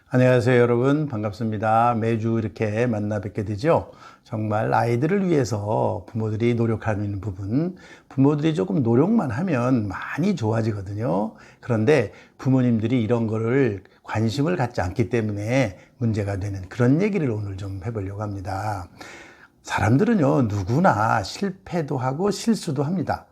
안녕하세요, 여러분. 반갑습니다. 매주 이렇게 만나 뵙게 되죠. 정말 아이들을 위해서 부모들이 노력하는 부분, 부모들이 조금 노력만 하면 많이 좋아지거든요. 그런데 부모님들이 이런 거를 관심을 갖지 않기 때문에 문제가 되는 그런 얘기를 오늘 좀 해보려고 합니다. 사람들은요, 누구나 실패도 하고 실수도 합니다.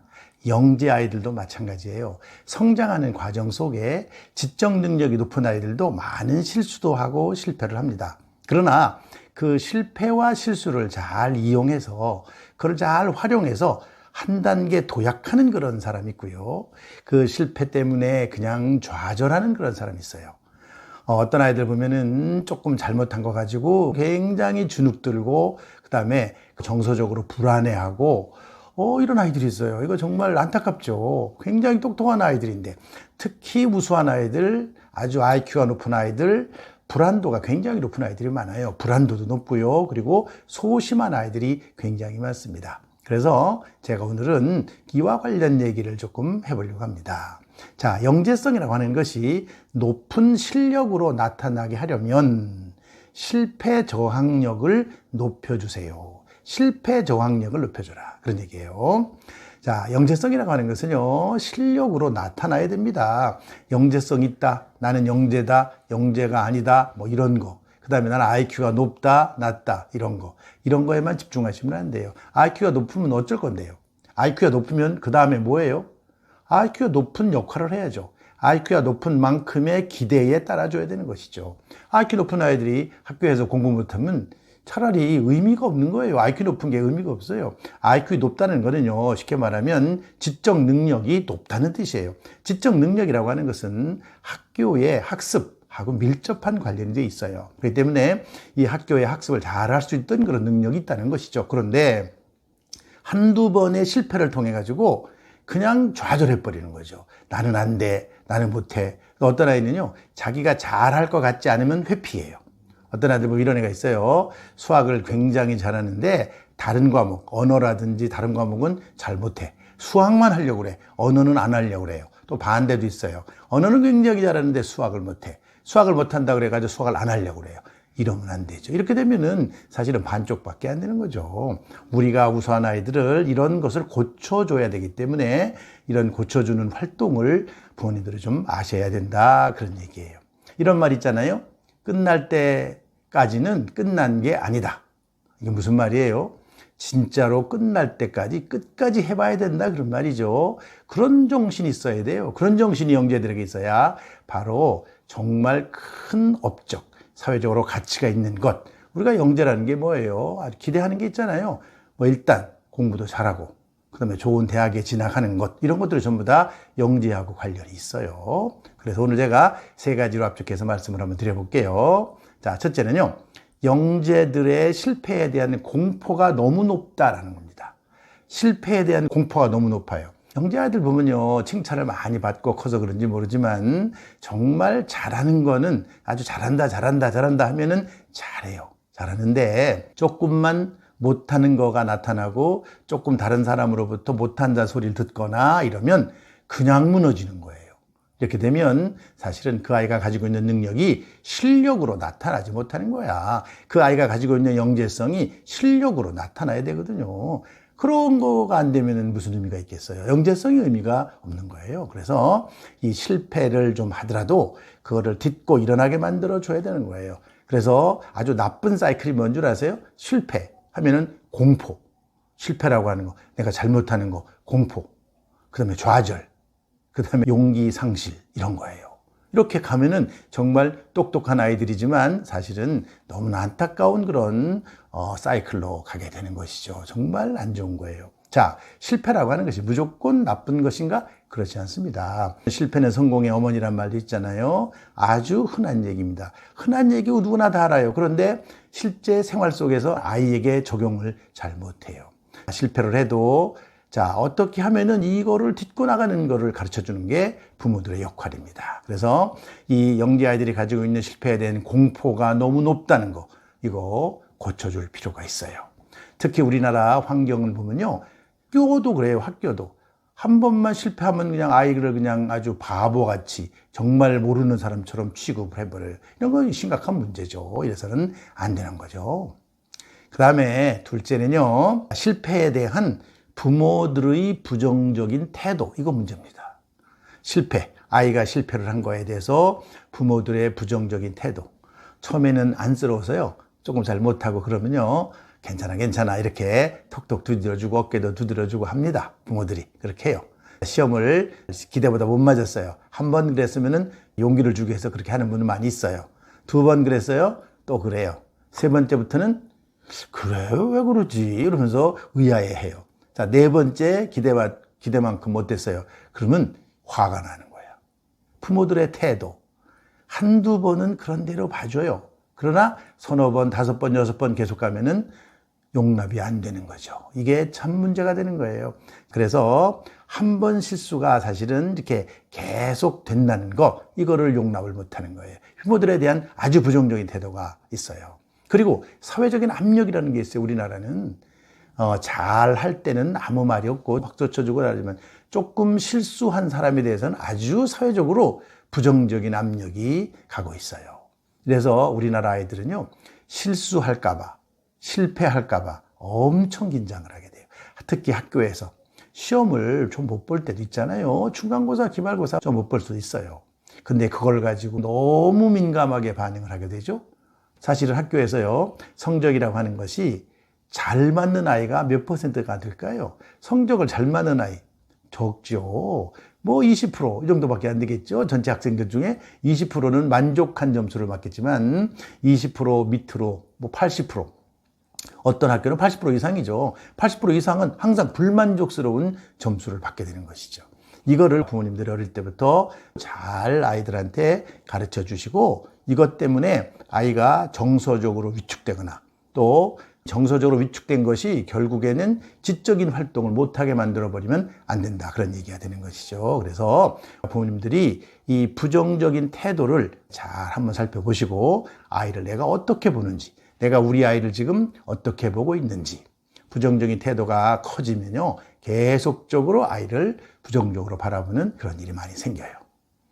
영재 아이들도 마찬가지예요. 성장하는 과정 속에 지적 능력이 높은 아이들도 많은 실수도 하고 실패를 합니다. 그러나 그 실패와 실수를 잘 이용해서 그걸 잘 활용해서 한 단계 도약하는 그런 사람이 있고요. 그 실패 때문에 그냥 좌절하는 그런 사람이 있어요. 어떤 아이들 보면은 조금 잘못한 거 가지고 굉장히 주눅들고 그다음에 정서적으로 불안해하고 이런 아이들이 있어요. 이거 정말 안타깝죠. 굉장히 똑똑한 아이들인데 특히 우수한 아이들, 아주 IQ가 높은 아이들, 불안도가 굉장히 높은 아이들이 많아요. 불안도도 높고요. 그리고 소심한 아이들이 굉장히 많습니다. 그래서 제가 오늘은 이와 관련 얘기를 조금 해보려고 합니다. 자, 영재성이라고 하는 것이 높은 실력으로 나타나게 하려면 실패 저항력을 높여주세요. 실패 저항력을 높여줘라. 그런 얘기예요. 자, 영재성이라고 하는 것은요, 실력으로 나타나야 됩니다. 영재성 있다. 나는 영재다. 영재가 아니다. 뭐 이런 거. 그 다음에 나는 IQ가 높다, 낮다. 이런 거. 이런 거에만 집중하시면 안 돼요. IQ가 높으면 어쩔 건데요? IQ가 높으면 그 다음에 뭐예요? IQ가 높은 역할을 해야죠. IQ가 높은 만큼의 기대에 따라줘야 되는 것이죠. IQ 높은 아이들이 학교에서 공부 못하면 차라리 의미가 없는 거예요. IQ 높은 게 의미가 없어요. IQ 높다는 거는요, 쉽게 말하면 지적 능력이 높다는 뜻이에요. 지적 능력이라고 하는 것은 학교의 학습하고 밀접한 관련이 돼 있어요. 그렇기 때문에 이 학교의 학습을 잘 할 수 있던 그런 능력이 있다는 것이죠. 그런데 한두 번의 실패를 통해 가지고 그냥 좌절해 버리는 거죠. 나는 안 돼. 나는 못해. 어떤 아이는요, 자기가 잘할 것 같지 않으면 회피해요. 어떤 아이들 뭐 이런 애가 있어요. 수학을 굉장히 잘하는데 다른 과목, 언어라든지 다른 과목은 잘 못해. 수학만 하려고 그래. 언어는 안 하려고 그래요. 또 반대도 있어요. 언어는 굉장히 잘하는데 수학을 못해. 수학을 못한다 그래가지고 수학을 안 하려고 그래요. 이러면 안 되죠. 이렇게 되면은 사실은 반쪽밖에 안 되는 거죠. 우리가 우수한 아이들을 이런 것을 고쳐줘야 되기 때문에 이런 고쳐주는 활동을 부모님들이 좀 아셔야 된다. 그런 얘기예요. 이런 말 있잖아요. 끝날 때까지는 끝난 게 아니다. 이게 무슨 말이에요? 진짜로 끝날 때까지 끝까지 해봐야 된다. 그런 말이죠. 그런 정신이 있어야 돼요. 그런 정신이 영재들에게 있어야 바로 정말 큰 업적, 사회적으로 가치가 있는 것. 우리가 영재라는 게 뭐예요? 아주 기대하는 게 있잖아요. 뭐 일단 공부도 잘하고, 그 다음에 좋은 대학에 진학하는 것, 이런 것들이 전부 다 영재하고 관련이 있어요. 그래서 오늘 제가 세 가지로 압축해서 말씀을 한번 드려볼게요. 자, 첫째는요, 영재들의 실패에 대한 공포가 너무 높다라는 겁니다. 실패에 대한 공포가 너무 높아요. 영재 아이들 보면요, 칭찬을 많이 받고 커서 그런지 모르지만 정말 잘하는 거는 아주 잘한다, 잘한다, 잘한다 하면은 잘해요. 잘하는데 조금만 못하는 거가 나타나고 조금 다른 사람으로부터 못한다 소리를 듣거나 이러면 그냥 무너지는 거예요. 이렇게 되면 사실은 그 아이가 가지고 있는 능력이 실력으로 나타나지 못하는 거야. 그 아이가 가지고 있는 영재성이 실력으로 나타나야 되거든요. 그런 거가 안 되면 무슨 의미가 있겠어요? 영재성의 의미가 없는 거예요. 그래서 이 실패를 좀 하더라도 그거를 딛고 일어나게 만들어 줘야 되는 거예요. 그래서 아주 나쁜 사이클이 뭔 줄 아세요? 실패하면은 공포. 실패라고 하는 거, 내가 잘못하는 거, 공포. 그 다음에 좌절. 그 다음에 용기 상실. 이런 거예요. 이렇게 가면은 정말 똑똑한 아이들이지만 사실은 너무나 안타까운 그런 사이클로 가게 되는 것이죠. 정말 안 좋은 거예요. 자, 실패라고 하는 것이 무조건 나쁜 것인가? 그렇지 않습니다. 실패는 성공의 어머니란 말도 있잖아요. 아주 흔한 얘기입니다. 흔한 얘기고 누구나 다 알아요. 그런데 실제 생활 속에서 아이에게 적용을 잘 못해요. 실패를 해도 자, 어떻게 하면은 이거를 딛고 나가는 거를 가르쳐 주는 게 부모들의 역할입니다. 그래서 이 영재 아이들이 가지고 있는 실패에 대한 공포가 너무 높다는 거, 이거 고쳐줄 필요가 있어요. 특히 우리나라 환경을 보면요. 학교도 그래요, 학교도. 한 번만 실패하면 그냥 아이를 그냥 아주 바보같이 정말 모르는 사람처럼 취급을 해버려요. 이런 건 심각한 문제죠. 이래서는 안 되는 거죠. 그 다음에 둘째는요, 실패에 대한 부모들의 부정적인 태도. 이거 문제입니다. 아이가 실패를 한 거에 대해서 부모들의 부정적인 태도. 처음에는 안쓰러워서요, 조금 잘 못하고 그러면요, 괜찮아 이렇게 톡톡 두드려주고 어깨도 두드려주고 합니다. 부모들이 그렇게 해요. 시험을 기대보다 못 맞았어요. 한 번 그랬으면 용기를 주기 위해서 그렇게 하는 분은 많이 있어요. 두 번 그랬어요, 또 그래요. 세 번째부터는 그래요, 왜 그러지 이러면서 의아해해요. 자, 네 번째 기대만큼 못됐어요. 그러면 화가 나는 거예요. 부모들의 태도 한두 번은 그런 대로 봐줘요. 그러나 서너 번, 다섯 번, 여섯 번 계속 가면은 용납이 안 되는 거죠. 이게 참 문제가 되는 거예요. 그래서 한 번 실수가 사실은 이렇게 계속 된다는 거, 이거를 용납을 못 하는 거예요. 부모들에 대한 아주 부정적인 태도가 있어요. 그리고 사회적인 압력이라는 게 있어요. 우리나라는 잘 할 때는 아무 말이 없고 박수 쳐주고 하지만 조금 실수한 사람에 대해서는 아주 사회적으로 부정적인 압력이 가고 있어요. 그래서 우리나라 아이들은요, 실수할까봐, 실패할까봐 엄청 긴장을 하게 돼요. 특히 학교에서 시험을 좀 못 볼 때도 있잖아요. 중간고사, 기말고사 좀 못 볼 수도 있어요. 근데 그걸 가지고 너무 민감하게 반응을 하게 되죠. 사실은 학교에서요, 성적이라고 하는 것이 잘 맞는 아이가 몇 퍼센트가 될까요? 성적을 잘 맞는 아이 적죠. 뭐 20% 이 정도밖에 안 되겠죠. 전체 학생들 중에 20%는 만족한 점수를 받겠지만 20% 밑으로 뭐 80%, 어떤 학교는 80% 이상이죠. 80% 이상은 항상 불만족스러운 점수를 받게 되는 것이죠. 이거를 부모님들이 어릴 때부터 잘 아이들한테 가르쳐 주시고, 이것 때문에 아이가 정서적으로 위축되거나 또 정서적으로 위축된 것이 결국에는 지적인 활동을 못하게 만들어버리면 안 된다, 그런 얘기가 되는 것이죠. 그래서 부모님들이 이 부정적인 태도를 잘 한번 살펴보시고, 아이를 내가 어떻게 보는지, 내가 우리 아이를 지금 어떻게 보고 있는지, 부정적인 태도가 커지면요, 계속적으로 아이를 부정적으로 바라보는 그런 일이 많이 생겨요.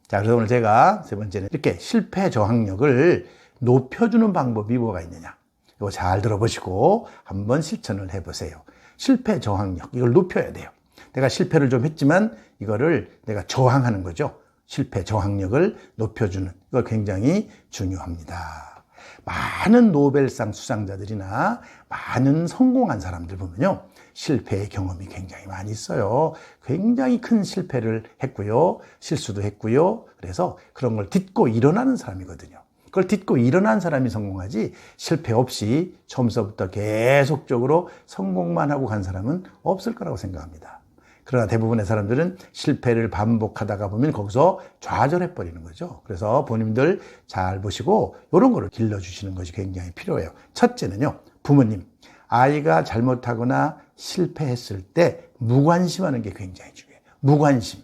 자, 그래서 오늘 제가 세 번째는 이렇게 실패 저항력을 높여주는 방법이 뭐가 있느냐, 이거 잘 들어보시고 한번 실천을 해보세요. 실패 저항력, 이걸 높여야 돼요. 내가 실패를 좀 했지만 이거를 내가 저항하는 거죠. 실패 저항력을 높여주는, 이거 굉장히 중요합니다. 많은 노벨상 수상자들이나 많은 성공한 사람들 보면요, 실패의 경험이 굉장히 많이 있어요. 굉장히 큰 실패를 했고요, 실수도 했고요. 그래서 그런 걸 딛고 일어나는 사람이거든요. 그걸 딛고 일어난 사람이 성공하지, 실패 없이 처음서부터 계속적으로 성공만 하고 간 사람은 없을 거라고 생각합니다. 그러나 대부분의 사람들은 실패를 반복하다가 보면 거기서 좌절해 버리는 거죠. 그래서 부모님들 잘 보시고 이런 거를 길러주시는 것이 굉장히 필요해요. 첫째는요, 부모님, 아이가 잘못하거나 실패했을 때 무관심하는 게 굉장히 중요해요. 무관심.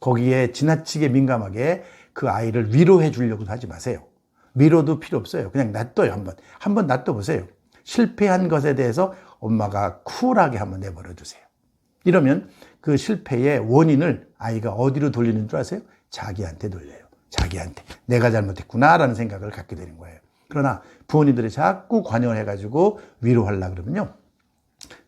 거기에 지나치게 민감하게 그 아이를 위로해 주려고도 하지 마세요. 위로도 필요 없어요. 그냥 놔둬요. 한번 놔둬보세요. 실패한 것에 대해서 엄마가 쿨하게 한번 내버려 두세요. 이러면 그 실패의 원인을 아이가 어디로 돌리는 줄 아세요? 자기한테 돌려요. 자기한테. 내가 잘못했구나라는 생각을 갖게 되는 거예요. 그러나 부모님들이 자꾸 관여를 해가지고 위로하려고 그러면요,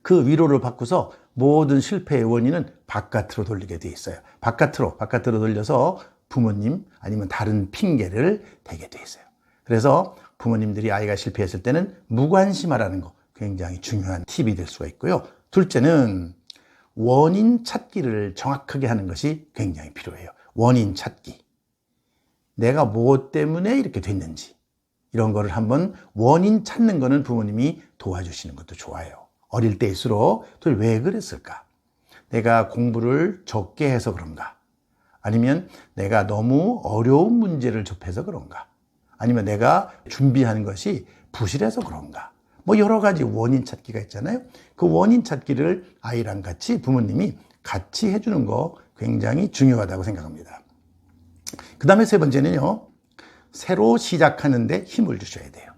그 위로를 바꾸서 모든 실패의 원인은 바깥으로 돌리게 돼 있어요. 바깥으로 돌려서 부모님 아니면 다른 핑계를 대게 돼 있어요. 그래서 부모님들이 아이가 실패했을 때는 무관심하라는 거 굉장히 중요한 팁이 될 수가 있고요. 둘째는 원인 찾기를 정확하게 하는 것이 굉장히 필요해요. 원인 찾기. 내가 무엇 때문에 이렇게 됐는지, 이런 거를 한번 원인 찾는 거는 부모님이 도와주시는 것도 좋아요. 어릴 때일수록 도대체 왜 그랬을까? 내가 공부를 적게 해서 그런가? 아니면 내가 너무 어려운 문제를 접해서 그런가? 아니면 내가 준비하는 것이 부실해서 그런가? 뭐 여러 가지 원인 찾기가 있잖아요. 그 원인 찾기를 아이랑 같이 부모님이 같이 해주는 거 굉장히 중요하다고 생각합니다. 그 다음에 세 번째는요, 새로 시작하는데 힘을 주셔야 돼요.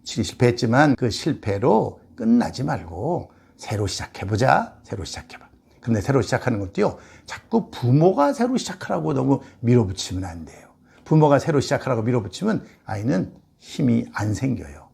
실패했지만 그 실패로 끝나지 말고 새로 시작해보자. 새로 시작해봐. 그런데 새로 시작하는 것도요, 자꾸 부모가 새로 시작하라고 너무 밀어붙이면 안 돼요. 부모가 새로 시작하라고 밀어붙이면 아이는 힘이 안 생겨요.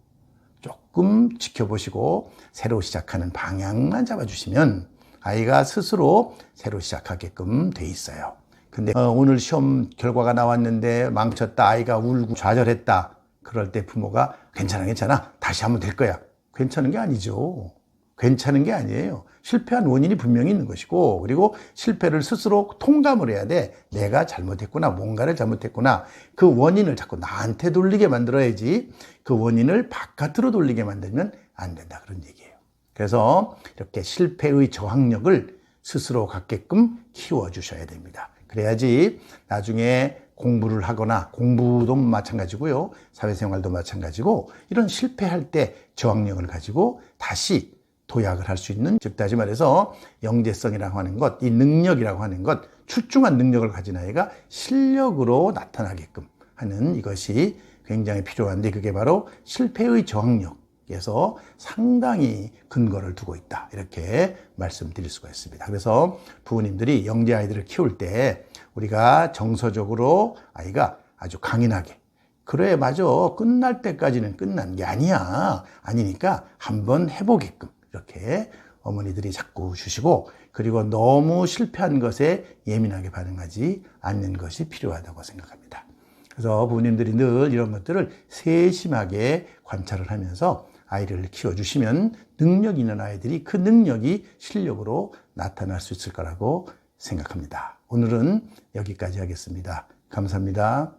조금 지켜보시고 새로 시작하는 방향만 잡아주시면 아이가 스스로 새로 시작하게끔 돼 있어요. 근데 오늘 시험 결과가 나왔는데 망쳤다, 아이가 울고 좌절했다. 그럴 때 부모가 괜찮아, 다시 하면 될 거야. 괜찮은 게 아니죠. 괜찮은 게 아니에요. 실패한 원인이 분명히 있는 것이고, 그리고 실패를 스스로 통감을 해야 돼. 내가 잘못했구나, 뭔가를 잘못했구나. 그 원인을 자꾸 나한테 돌리게 만들어야지, 그 원인을 바깥으로 돌리게 만들면 안 된다, 그런 얘기예요. 그래서 이렇게 실패의 저항력을 스스로 갖게끔 키워주셔야 됩니다. 그래야지 나중에 공부를 하거나, 공부도 마찬가지고요, 사회생활도 마찬가지고, 이런 실패할 때 저항력을 가지고 다시 도약을 할 수 있는, 즉 다시 말해서 영재성이라고 하는 것, 이 능력이라고 하는 것, 출중한 능력을 가진 아이가 실력으로 나타나게끔 하는 이것이 굉장히 필요한데, 그게 바로 실패의 저항력에서 상당히 근거를 두고 있다, 이렇게 말씀드릴 수가 있습니다. 그래서 부모님들이 영재 아이들을 키울 때 우리가 정서적으로 아이가 아주 강인하게, 그래 맞아, 끝날 때까지는 끝난 게 아니야, 아니니까 한번 해보게끔 이렇게 어머니들이 자꾸 주시고, 그리고 너무 실패한 것에 예민하게 반응하지 않는 것이 필요하다고 생각합니다. 그래서 부모님들이 늘 이런 것들을 세심하게 관찰을 하면서 아이를 키워주시면 능력 있는 아이들이 그 능력이 실력으로 나타날 수 있을 거라고 생각합니다. 오늘은 여기까지 하겠습니다. 감사합니다.